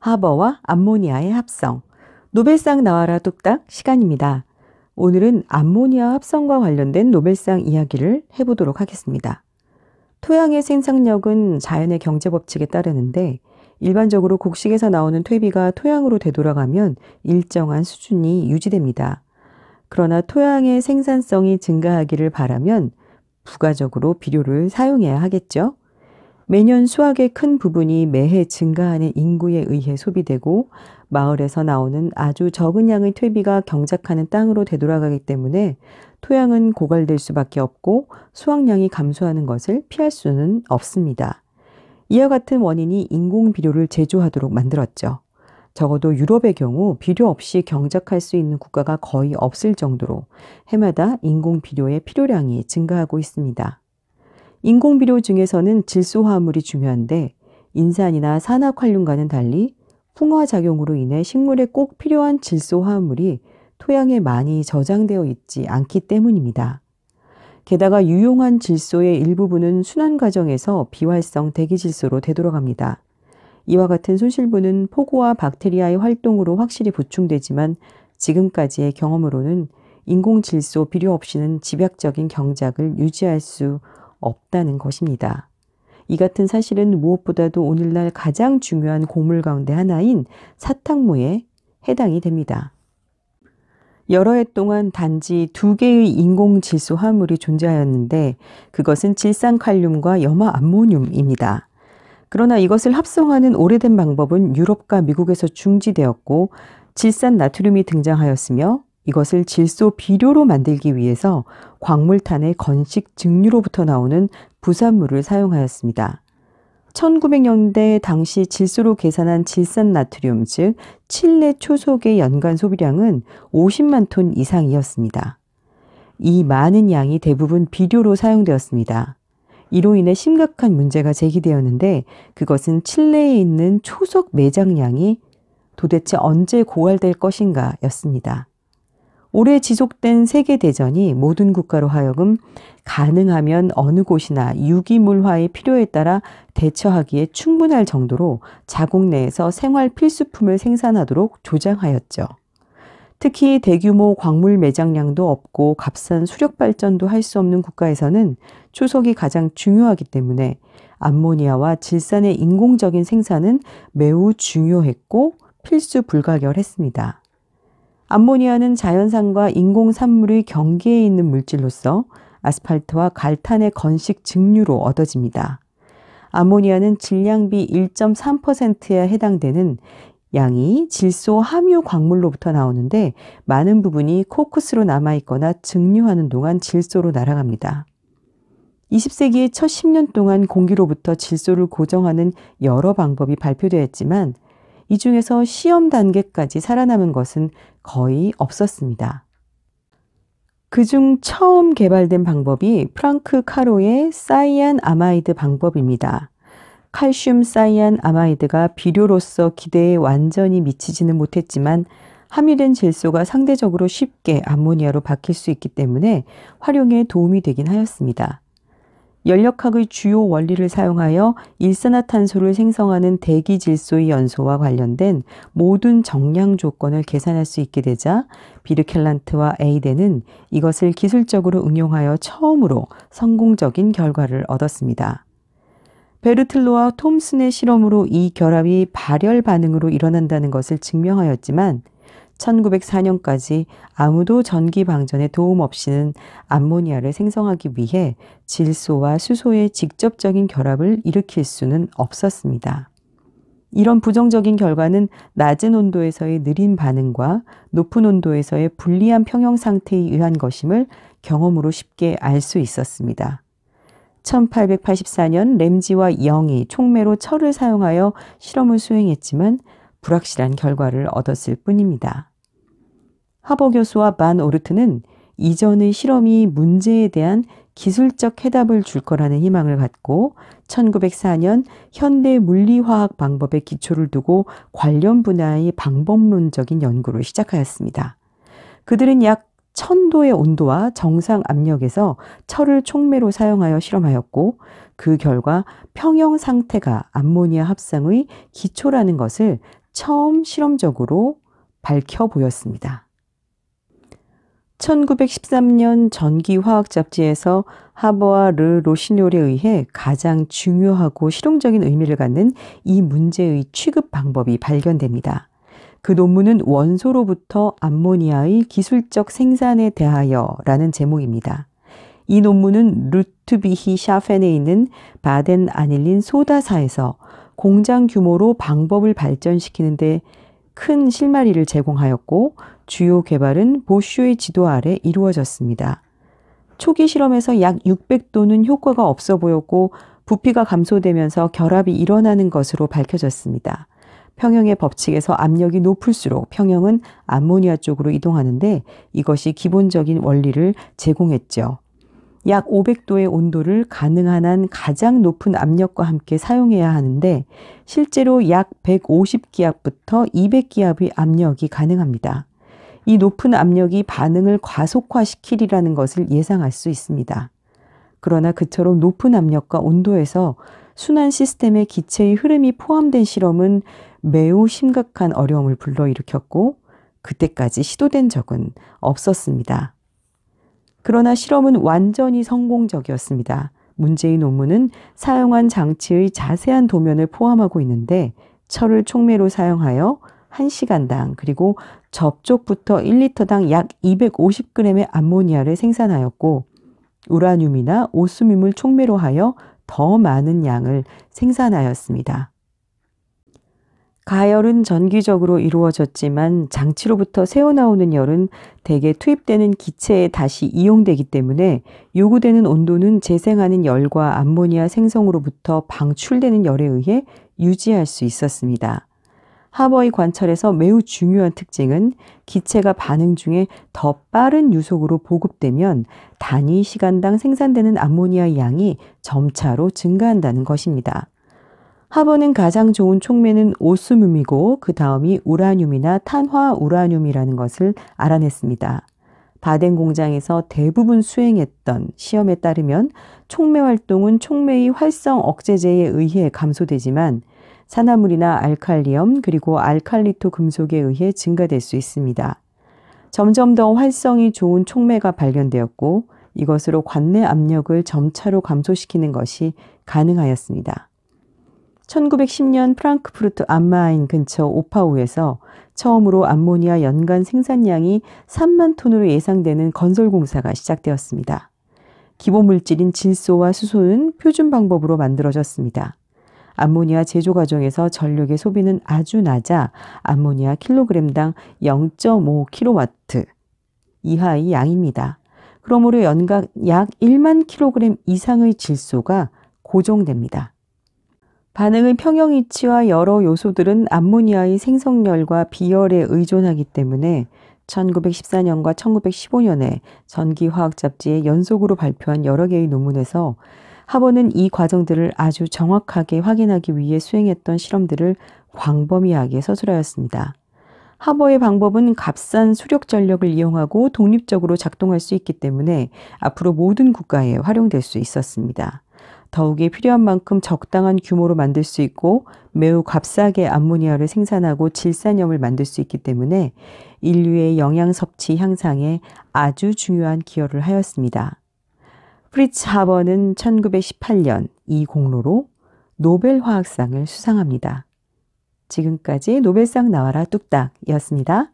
하버와 암모니아의 합성. 노벨상 나와라 뚝딱 시간입니다. 오늘은 암모니아 합성과 관련된 노벨상 이야기를 해보도록 하겠습니다. 토양의 생산력은 자연의 경제 법칙에 따르는데 일반적으로 곡식에서 나오는 퇴비가 토양으로 되돌아가면 일정한 수준이 유지됩니다. 그러나 토양의 생산성이 증가하기를 바라면 부가적으로 비료를 사용해야 하겠죠. 매년 수확의 큰 부분이 매해 증가하는 인구에 의해 소비되고 마을에서 나오는 아주 적은 양의 퇴비가 경작하는 땅으로 되돌아가기 때문에 토양은 고갈될 수밖에 없고 수확량이 감소하는 것을 피할 수는 없습니다. 이와 같은 원인이 인공 비료를 제조하도록 만들었죠. 적어도 유럽의 경우 비료 없이 경작할 수 있는 국가가 거의 없을 정도로 해마다 인공 비료의 필요량이 증가하고 있습니다. 인공 비료 중에서는 질소화합물이 중요한데 인산이나 산화칼륨과는 달리 풍화작용으로 인해 식물에 꼭 필요한 질소화합물이 토양에 많이 저장되어 있지 않기 때문입니다. 게다가 유용한 질소의 일부분은 순환 과정에서 비활성 대기질소로 되돌아갑니다. 이와 같은 손실분은 폭우와 박테리아의 활동으로 확실히 보충되지만 지금까지의 경험으로는 인공질소 비료 없이는 집약적인 경작을 유지할 수 없다는 것입니다. 이 같은 사실은 무엇보다도 오늘날 가장 중요한 곡물 가운데 하나인 사탕무에 해당이 됩니다. 여러 해 동안 단지 2개의 인공질소 화합물이 존재하였는데 그것은 질산칼륨과 염화암모늄입니다. 그러나 이것을 합성하는 오래된 방법은 유럽과 미국에서 중지되었고 질산나트륨이 등장하였으며 이것을 질소 비료로 만들기 위해서 광물탄의 건식 증류로부터 나오는 부산물을 사용하였습니다. 1900년대 당시 질소로 계산한 질산나트륨, 즉 칠레 초속의 연간 소비량은 50만 톤 이상이었습니다. 이 많은 양이 대부분 비료로 사용되었습니다. 이로 인해 심각한 문제가 제기되었는데 그것은 칠레에 있는 초속 매장량이 도대체 언제 고갈될 것인가 였습니다. 오래 지속된 세계대전이 모든 국가로 하여금 가능하면 어느 곳이나 유기물화의 필요에 따라 대처하기에 충분할 정도로 자국 내에서 생활 필수품을 생산하도록 조장하였죠. 특히 대규모 광물 매장량도 없고 값싼 수력 발전도 할 수 없는 국가에서는 초석이 가장 중요하기 때문에 암모니아와 질산의 인공적인 생산은 매우 중요했고 필수 불가결했습니다. 암모니아는 자연산과 인공산물의 경계에 있는 물질로서 아스팔트와 갈탄의 건식 증류로 얻어집니다. 암모니아는 질량비 1.3%에 해당되는 양이 질소 함유 광물로부터 나오는데 많은 부분이 코크스로 남아있거나 증류하는 동안 질소로 날아갑니다. 20세기의 첫 10년 동안 공기로부터 질소를 고정하는 여러 방법이 발표되었지만 이 중에서 시험 단계까지 살아남은 것은 거의 없었습니다. 그중 처음 개발된 방법이 프랑크 카로의 사이안 아마이드 방법입니다. 칼슘 사이안 아마이드가 비료로서 기대에 완전히 미치지는 못했지만 함유된 질소가 상대적으로 쉽게 암모니아로 바뀔 수 있기 때문에 활용에 도움이 되긴 하였습니다. 연력학의 주요 원리를 사용하여 일산화탄소를 생성하는 대기질소의 연소와 관련된 모든 정량 조건을 계산할 수 있게 되자 비르켈란트와 에이덴은 이것을 기술적으로 응용하여 처음으로 성공적인 결과를 얻었습니다. 베르틀로와 톰슨의 실험으로 이 결합이 발열 반응으로 일어난다는 것을 증명하였지만 1904년까지 아무도 전기 방전에 도움 없이는 암모니아를 생성하기 위해 질소와 수소의 직접적인 결합을 일으킬 수는 없었습니다. 이런 부정적인 결과는 낮은 온도에서의 느린 반응과 높은 온도에서의 불리한 평형 상태에 의한 것임을 경험으로 쉽게 알 수 있었습니다. 1884년 램지와 영이 촉매로 철을 사용하여 실험을 수행했지만 불확실한 결과를 얻었을 뿐입니다. 하버 교수와 반 오르트는 이전의 실험이 문제에 대한 기술적 해답을 줄 거라는 희망을 갖고 1904년 현대 물리화학 방법에 기초를 두고 관련 분야의 방법론적인 연구를 시작하였습니다. 그들은 약 1000도의 온도와 정상 압력에서 철을 촉매로 사용하여 실험하였고 그 결과 평형 상태가 암모니아 합성의 기초라는 것을 처음 실험적으로 밝혀 보였습니다. 1913년 전기화학 잡지에서 하버와 르 로시뇰에 의해 가장 중요하고 실용적인 의미를 갖는 이 문제의 취급 방법이 발견됩니다. 그 논문은 원소로부터 암모니아의 기술적 생산에 대하여라는 제목입니다. 이 논문은 루트비히 샤펜에 있는 바덴 아닐린 소다사에서 공장 규모로 방법을 발전시키는데 큰 실마리를 제공하였고 주요 개발은 보슈의 지도 아래 이루어졌습니다. 초기 실험에서 약 600도는 효과가 없어 보였고 부피가 감소되면서 결합이 일어나는 것으로 밝혀졌습니다. 평형의 법칙에서 압력이 높을수록 평형은 암모니아 쪽으로 이동하는데 이것이 기본적인 원리를 제공했죠. 약 500도의 온도를 가능한 한 가장 높은 압력과 함께 사용해야 하는데 실제로 약 150기압부터 200기압의 압력이 가능합니다. 이 높은 압력이 반응을 과속화시키리라는 것을 예상할 수 있습니다. 그러나 그처럼 높은 압력과 온도에서 순환 시스템의 기체의 흐름이 포함된 실험은 매우 심각한 어려움을 불러일으켰고 그때까지 시도된 적은 없었습니다. 그러나 실험은 완전히 성공적이었습니다. 문제의 논문은 사용한 장치의 자세한 도면을 포함하고 있는데 철을 촉매로 사용하여 1시간당 그리고 접촉부터 1리터당 약 250g의 암모니아를 생산하였고 우라늄이나 오스뮴을 촉매로 하여 더 많은 양을 생산하였습니다. 가열은 전기적으로 이루어졌지만 장치로부터 새어나오는 열은 대개 투입되는 기체에 다시 이용되기 때문에 요구되는 온도는 재생하는 열과 암모니아 생성으로부터 방출되는 열에 의해 유지할 수 있었습니다. 하버의 관찰에서 매우 중요한 특징은 기체가 반응 중에 더 빠른 유속으로 보급되면 단위 시간당 생산되는 암모니아 양이 점차로 증가한다는 것입니다. 하버는 가장 좋은 촉매는 오스뮴이고 그 다음이 우라늄이나 탄화 우라늄이라는 것을 알아냈습니다. 바덴 공장에서 대부분 수행했던 시험에 따르면 촉매 활동은 촉매의 활성 억제제에 의해 감소되지만 산화물이나 알칼리염 그리고 알칼리토 금속에 의해 증가될 수 있습니다. 점점 더 활성이 좋은 촉매가 발견되었고 이것으로 관내 압력을 점차로 감소시키는 것이 가능하였습니다. 1910년 프랑크푸르트 암마인 근처 오파우에서 처음으로 암모니아 연간 생산량이 3만 톤으로 예상되는 건설 공사가 시작되었습니다. 기본 물질인 질소와 수소는 표준 방법으로 만들어졌습니다. 암모니아 제조 과정에서 전력의 소비는 아주 낮아 암모니아 킬로그램당 0.5kW 이하의 양입니다. 그러므로 연간 약 1만 킬로그램 이상의 질소가 고정됩니다. 반응의 평형 이치와 여러 요소들은 암모니아의 생성열과 비열에 의존하기 때문에 1914년과 1915년에 전기화학 잡지에 연속으로 발표한 여러 개의 논문에서 하버는 이 과정들을 아주 정확하게 확인하기 위해 수행했던 실험들을 광범위하게 서술하였습니다. 하버의 방법은 값싼 수력 전력을 이용하고 독립적으로 작동할 수 있기 때문에 앞으로 모든 국가에 활용될 수 있었습니다. 더욱이 필요한 만큼 적당한 규모로 만들 수 있고 매우 값싸게 암모니아를 생산하고 질산염을 만들 수 있기 때문에 인류의 영양 섭취 향상에 아주 중요한 기여를 하였습니다. 프리츠 하버는 1918년 이 공로로 노벨 화학상을 수상합니다. 지금까지 노벨상 나와라 뚝딱이었습니다.